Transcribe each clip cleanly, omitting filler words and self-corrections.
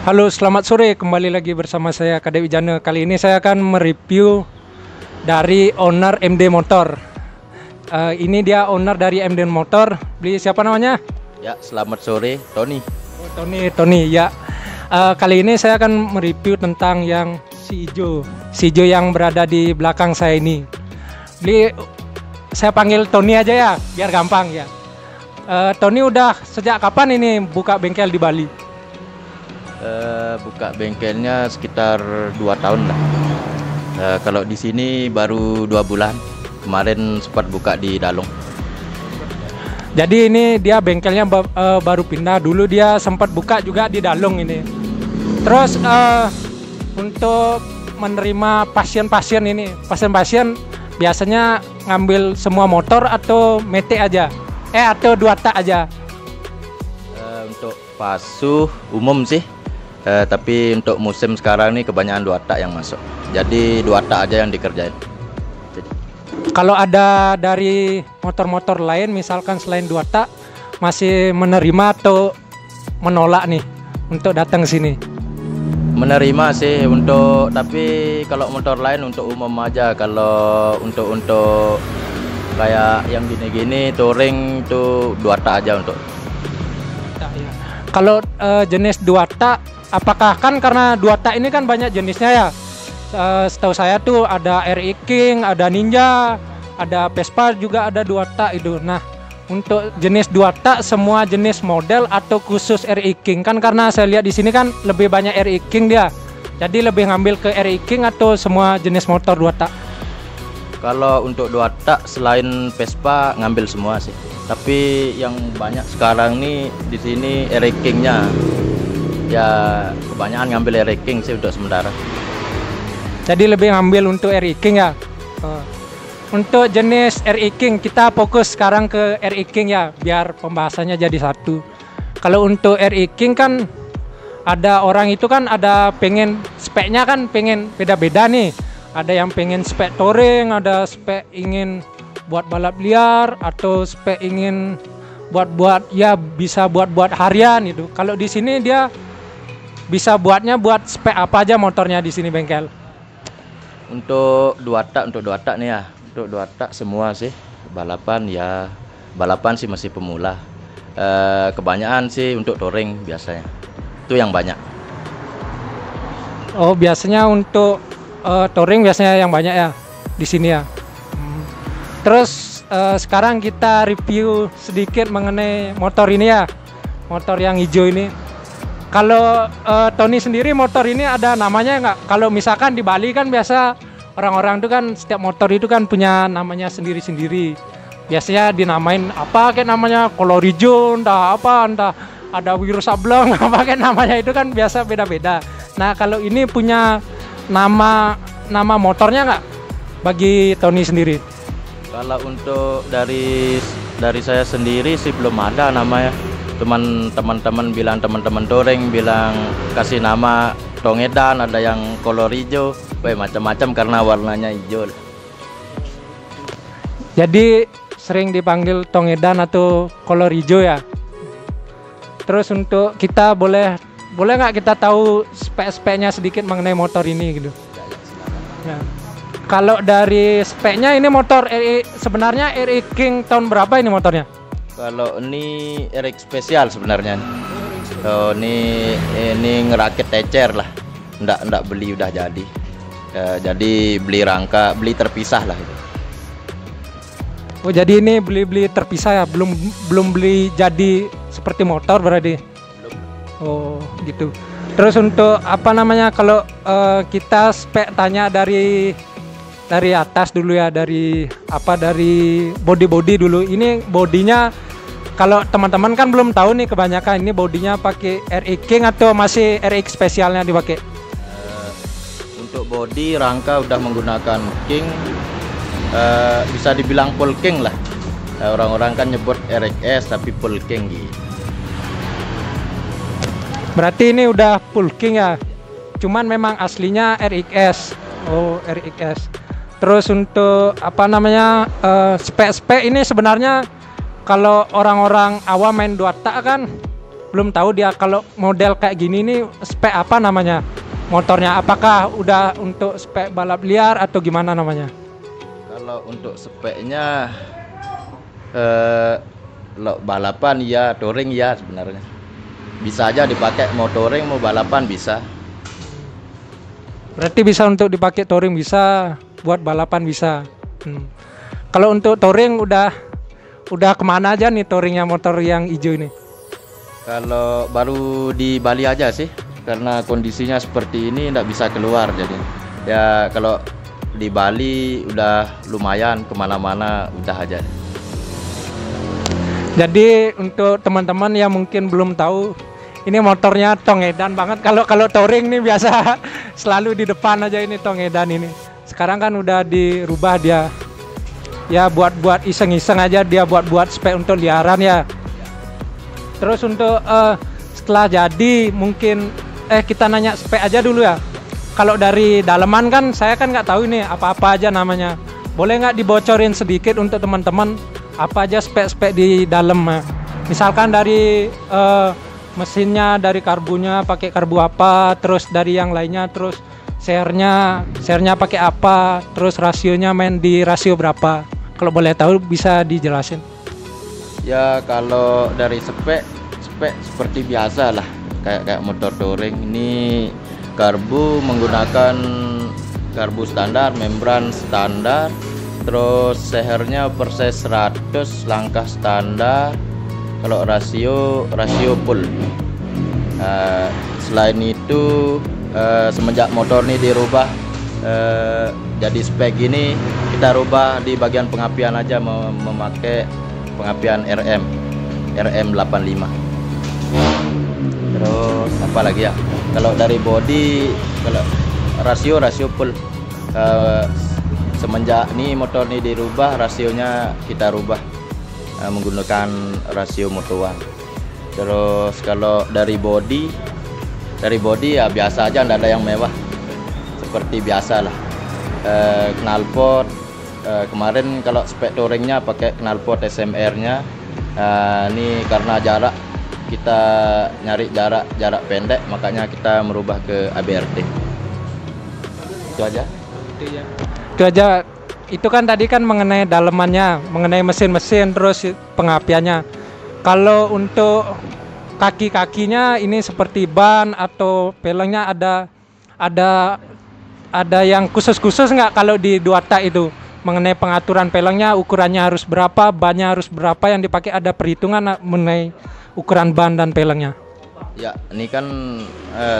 Halo, selamat sore. Kembali lagi bersama saya Kadek Wijana. Kali ini saya akan mereview dari owner MD Motor. Ini dia owner dari MD Motor. Beli siapa namanya? Ya, selamat sore, Tony. Oh, Tony ya. Kali ini saya akan mereview tentang yang si hijau yang berada di belakang saya ini. Beli, saya panggil Tony aja ya, biar gampang ya. Tony udah sejak kapan ini buka bengkel di Bali? Buka bengkelnya sekitar 2 tahun lah. Kalau di sini baru 2 bulan. Kemarin sempat buka di Dalong. Jadi ini dia bengkelnya baru pindah. Dulu dia sempat buka juga di Dalong ini. Terus untuk menerima pasien-pasien ini, pasien-pasien biasanya ngambil semua motor atau mete aja? Atau 2 tak aja? Untuk pasuh umum sih. Tapi untuk musim sekarang ini kebanyakan 2 tak yang masuk. Jadi 2 tak aja yang dikerjain. Kalau ada dari motor-motor lain, misalkan selain 2 tak, masih menerima atau menolak nih untuk datang sini? Menerima sih tapi kalau motor lain untuk umum aja. Kalau untuk kayak yang gini-gini touring tuh 2 tak aja untuk. Kalau jenis 2 tak, apakah kan karena 2 tak ini kan banyak jenisnya ya? Setahu saya tuh ada RX King, ada Ninja, ada Vespa juga ada 2 tak itu. Nah, untuk jenis 2 tak semua jenis model atau khusus RX King? Kan karena saya lihat di sini kan lebih banyak RX King dia. Jadi lebih ngambil ke RX King atau semua jenis motor 2 tak? Kalau untuk 2 tak selain Vespa ngambil semua sih. Tapi yang banyak sekarang nih di sini RX King-nya. Ya kebanyakan ngambil RX King sih untuk sementara. Jadi lebih ngambil untuk RX King ya. Untuk jenis RX King kita fokus sekarang ke RX King ya, biar pembahasannya jadi satu. Kalau untuk RX King kan ada orang itu kan ada pengen speknya kan pengen beda-beda nih. Ada yang pengen spek touring, ada spek ingin buat balap liar, atau spek ingin buat ya bisa buat harian itu. Kalau di sini dia bisa buat spek apa aja motornya di sini bengkel? Untuk 2 tak nih ya. Untuk 2 tak semua sih. Balapan sih masih pemula. Kebanyakan sih untuk touring biasanya. Itu yang banyak. Oh, biasanya untuk touring biasanya yang banyak ya di sini ya. Terus sekarang kita review sedikit mengenai motor ini ya. Motor yang hijau ini. Kalau Tony sendiri motor ini ada namanya nggak? Kalau misalkan di Bali kan biasa orang-orang itu kan setiap motor itu kan punya namanya sendiri-sendiri. Biasanya dinamain apa kayak namanya kolor hijau, entah ada Wiro Sableng, apa kayak namanya itu kan biasa beda-beda. Nah kalau ini punya nama motornya nggak bagi Tony sendiri? Kalau untuk dari saya sendiri sih belum ada namanya. Teman-teman bilang, teman-teman touring bilang kasih nama Tongedan, ada yang kolor hijau, macam-macam karena warnanya hijau. Jadi Sering dipanggil Tongedan atau kolor hijau ya. Terus untuk kita boleh nggak kita tahu spek-speknya sedikit mengenai motor ini gitu? Ya. Kalau dari speknya ini motor sebenarnya RX King tahun berapa ini motornya? Kalau ini RX spesial sebenarnya. Oh, ini ngerakit tecer lah. Nggak beli udah jadi. Jadi beli rangka, beli terpisah lah itu. Oh, jadi ini beli terpisah ya, belum beli jadi seperti motor berarti. Belum. Oh, gitu. Terus untuk apa namanya kalau kita spek tanya dari atas dulu ya, dari body dulu. Ini bodinya kalau teman-teman kan belum tahu nih, kebanyakan ini bodinya pakai RX King atau masih RX spesialnya dipakai? Untuk body rangka udah menggunakan King, bisa dibilang full King lah. Orang-orang kan nyebut RXS tapi full King gitu. Berarti ini udah full King ya, cuman memang aslinya RXS. Oh, RXS. Terus untuk apa namanya spek ini sebenarnya kalau orang-orang awam main 2 tak kan belum tahu dia kalau model kayak gini nih spek apa namanya motornya, apakah udah untuk spek balap liar atau gimana namanya? Kalau untuk speknya lo balapan ya, touring ya sebenarnya. Bisa aja dipakai mau touring mau balapan bisa. Berarti bisa untuk dipakai touring, bisa buat balapan bisa. Kalau untuk touring udah kemana aja nih touringnya motor yang hijau ini? Kalau baru di Bali aja sih, karena kondisinya seperti ini nggak bisa keluar, jadi ya kalau di Bali udah lumayan kemana-mana udah aja. Jadi untuk teman-teman yang mungkin belum tahu, ini motornya tong edan banget. Kalau touring nih biasa selalu di depan aja, ini tong edan ini. Sekarang kan udah dirubah dia, ya buat iseng-iseng aja, dia buat spek untuk liaran ya. Terus untuk setelah jadi mungkin kita nanya spek aja dulu ya. Kalau dari daleman kan saya kan nggak tahu ini apa-apa aja namanya. Boleh nggak dibocorin sedikit untuk teman-teman apa aja spek-spek di dalam? Misalkan dari mesinnya, dari karbunya pakai karbu apa, terus dari yang lainnya, terus share-nya pakai apa, terus rasionya main di rasio berapa. Kalau boleh tahu bisa dijelasin. Ya kalau dari spek seperti biasa lah, kayak motor touring. Ini karbu menggunakan karbu standar, membran standar, terus sehernya perses 100, langkah standar. Kalau rasio full. Selain itu semenjak motor ini dirubah jadi spek gini, kita rubah di bagian pengapian aja, memakai pengapian RM85. Terus apa lagi ya? Kalau dari body, kalau rasio full. Semenjak nih motor ini dirubah, rasionya kita rubah menggunakan rasio Moto One. Terus kalau dari body ya biasa aja, nggak ada yang mewah, seperti biasa lah. Knalpot kemarin kalau spek touringnya pakai knalpot SMR-nya. Ini karena jarak, kita nyari jarak pendek, makanya kita merubah ke ABRT. Itu aja. Itu aja. Itu kan tadi kan mengenai dalemannya, mengenai mesin-mesin, terus pengapiannya. Kalau untuk kaki-kakinya ini seperti ban atau pelengnya ada yang khusus-khusus nggak kalau di dua tak itu? Mengenai pengaturan pelengnya, ukurannya harus berapa, bannya harus berapa yang dipakai, ada perhitungan mengenai ukuran ban dan pelengnya? Ya, ini kan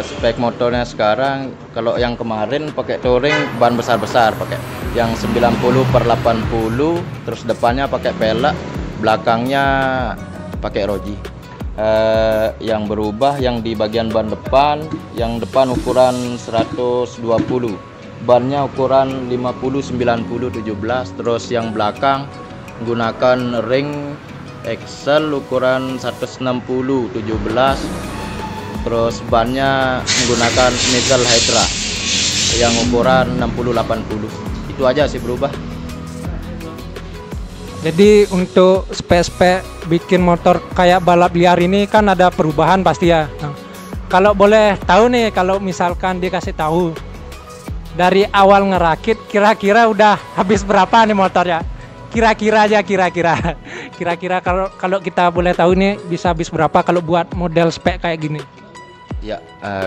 spek motornya sekarang. Kalau yang kemarin pakai touring ban besar-besar, pakai yang 90/80, terus depannya pakai pelek, belakangnya pakai roji. Yang berubah yang di bagian ban depan, yang depan ukuran 120, bannya ukuran 50/90/17, terus yang belakang menggunakan ring Excel ukuran 160/17, terus bannya menggunakan nickel hydra yang ukuran 60/80. Itu aja sih berubah. Jadi untuk spek-spek bikin motor kayak balap liar ini kan ada perubahan pasti ya. Nah, kalau boleh tahu nih, kalau misalkan dikasih tahu dari awal ngerakit kira-kira udah habis berapa nih motornya? Kira-kira aja, kira-kira kalau kita boleh tahu nih bisa habis berapa kalau buat model spek kayak gini? Ya,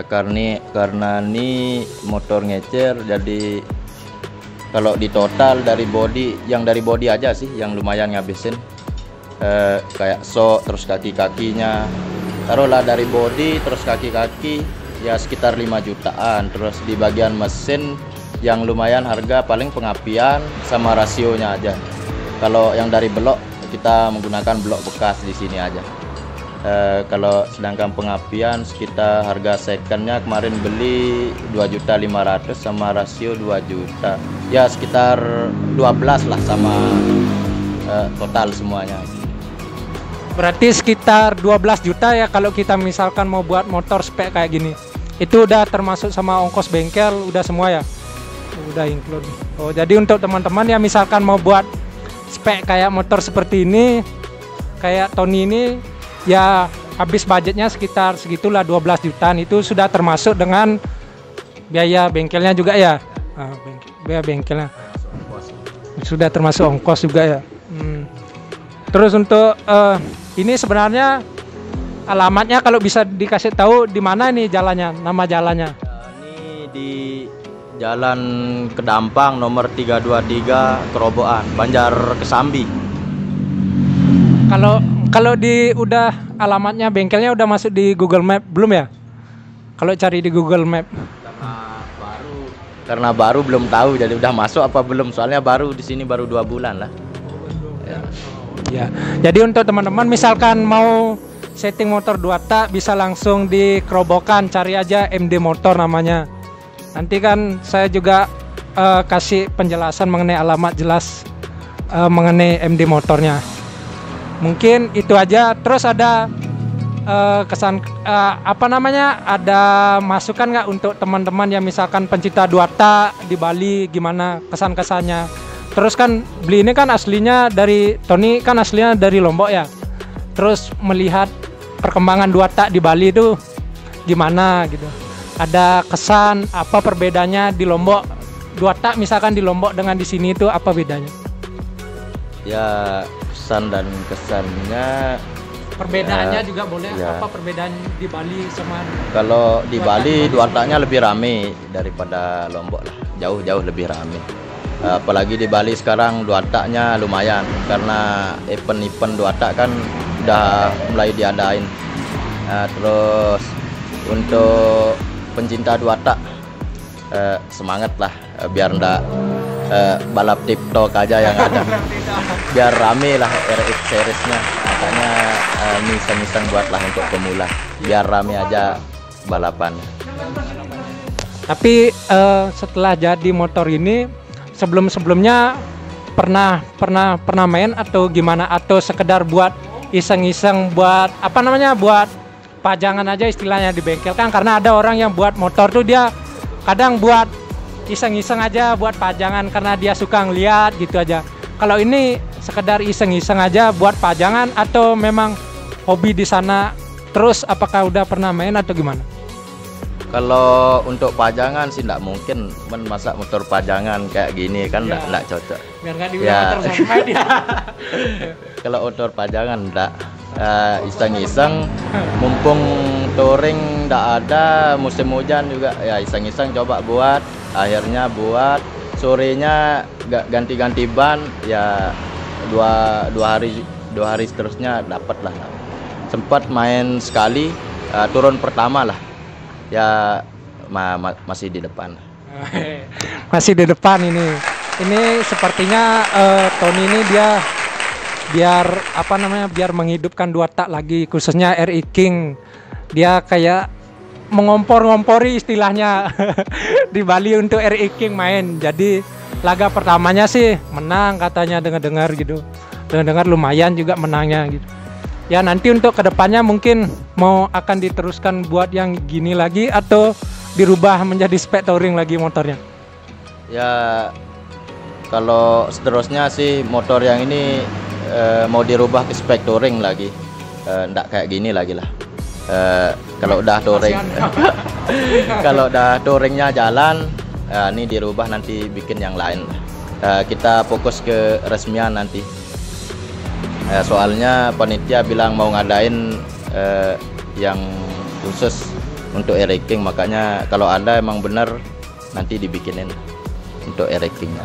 karena ini motor ngecer, jadi kalau di total dari body, yang dari body aja sih yang lumayan ngabisin. Kayak sok, terus kaki-kakinya, taruhlah dari body terus kaki-kaki ya sekitar 5 jutaan. Terus di bagian mesin yang lumayan harga paling pengapian sama rasionya aja. Kalau yang dari blok kita menggunakan blok bekas di sini aja. Kalau sedangkan pengapian sekitar harga secondnya kemarin beli 2.500.000 sama rasio 2 juta. Ya sekitar 12 lah sama total semuanya. Berarti sekitar 12 juta ya kalau kita misalkan mau buat motor spek kayak gini. Itu udah termasuk sama ongkos bengkel, udah semua ya? Udah include. Oh, jadi untuk teman-teman yang misalkan mau buat spek kayak motor seperti ini, kayak Tony ini, ya habis budgetnya sekitar segitulah 12 jutaan, itu sudah termasuk dengan biaya bengkelnya juga ya. Biaya bengkelnya sudah termasuk ongkos juga ya. Terus untuk ini sebenarnya alamatnya kalau bisa dikasih tahu di mana nih jalannya, nama jalannya? Ini di Jalan Kedampang nomor 323 Kerobokan, Banjar Kesambi. Kalau di udah alamatnya bengkelnya udah masuk di Google Map belum ya? Kalau cari di Google Map. Karena baru belum tahu, jadi udah masuk apa belum? Soalnya baru di sini baru 2 bulan lah. Ya. Jadi untuk teman-teman misalkan mau setting motor 2 tak bisa langsung di Kerobokan, cari aja MD Motor namanya. Nanti kan saya juga kasih penjelasan mengenai alamat jelas mengenai MD motornya. Mungkin itu aja. Terus ada kesan ada masukan nggak untuk teman-teman yang misalkan pencinta 2 tak di Bali, gimana kesan-kesannya? Terus kan beli ini kan aslinya dari Tony, kan aslinya dari Lombok ya. Terus melihat perkembangan 2 tak di Bali itu gimana gitu? Ada kesan apa perbedaannya di Lombok 2 tak misalkan di Lombok dengan di sini itu apa bedanya? Ya, kesan dan kesannya. Perbedaannya juga boleh ya. Apa perbedaan di Bali sama? Kalau di Bali 2 taknya lebih rame daripada Lombok lah, jauh-jauh lebih rame. Apalagi di Bali sekarang 2 taknya lumayan karena event-event 2 tak kan udah mulai diadain. Terus untuk pencinta 2 tak semangat lah, biar ndak balap TikTok aja yang ada, biar rame lah RX seriesnya. Makanya miseng-miseng buatlah untuk pemula, biar rame aja balapan. Tapi setelah jadi motor ini sebelumnya pernah main atau gimana, atau sekedar buat iseng-iseng buat buat pajangan aja istilahnya di bengkel kan? Karena ada orang yang buat motor tuh dia kadang buat iseng-iseng aja buat pajangan karena dia suka ngeliat gitu aja. Kalau ini sekedar iseng-iseng aja buat pajangan atau memang hobi di sana terus, apakah udah pernah main atau gimana? Kalau untuk pajangan sih nggak mungkin, masa motor pajangan kayak gini kan nggak cocok. Biar nggak dibilang motor sampai dia. Kalau motor pajangan nggak, iseng-iseng, mumpung touring nggak ada, musim hujan juga ya iseng-iseng coba buat. Akhirnya buat, sorenya ganti-ganti ban ya, dua hari seterusnya dapat lah. Sempat main sekali, turun pertama lah ya, masih di depan. Masih di depan ini sepertinya Tony ini dia biar menghidupkan 2 tak lagi, khususnya RI King. Dia kayak mengompor-ngompori istilahnya di Bali untuk RI King main. Jadi laga pertamanya sih menang katanya, dengar gitu. Dengar lumayan juga menangnya gitu. Ya nanti untuk kedepannya mungkin akan diteruskan buat yang gini lagi atau dirubah menjadi spek touring lagi motornya. Ya kalau seterusnya sih motor yang ini mau dirubah ke spek touring lagi, ndak kayak gini lagi lah. Kalau udah touring kalau udah touringnya jalan, ini dirubah nanti bikin yang lain. Kita fokus ke resmian nanti. Soalnya panitia bilang mau ngadain yang khusus untuk RI King, makanya kalau ada emang bener nanti dibikinin untuk RI King.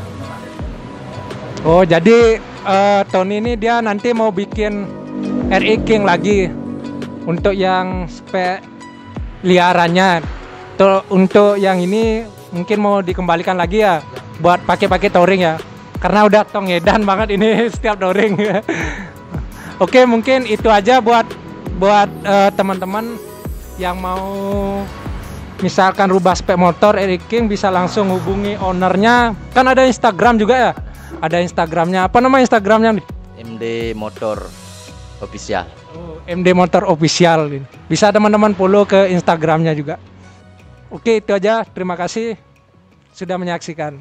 Oh jadi Tony ini dia nanti mau bikin RI King lagi untuk yang spek liarannya. Untuk yang ini mungkin mau dikembalikan lagi ya buat pakai touring ya, karena udah tongedan banget ini setiap touring. Oke, mungkin itu aja buat teman-teman yang mau misalkan rubah spek motor RI King bisa langsung hubungi ownernya. Kan ada Instagram juga ya? Ada Instagramnya. Apa nama Instagramnya nih? MD Motor Official. Oh, MD Motor Official. Bisa teman-teman follow ke Instagramnya juga. Oke, itu aja. Terima kasih sudah menyaksikan.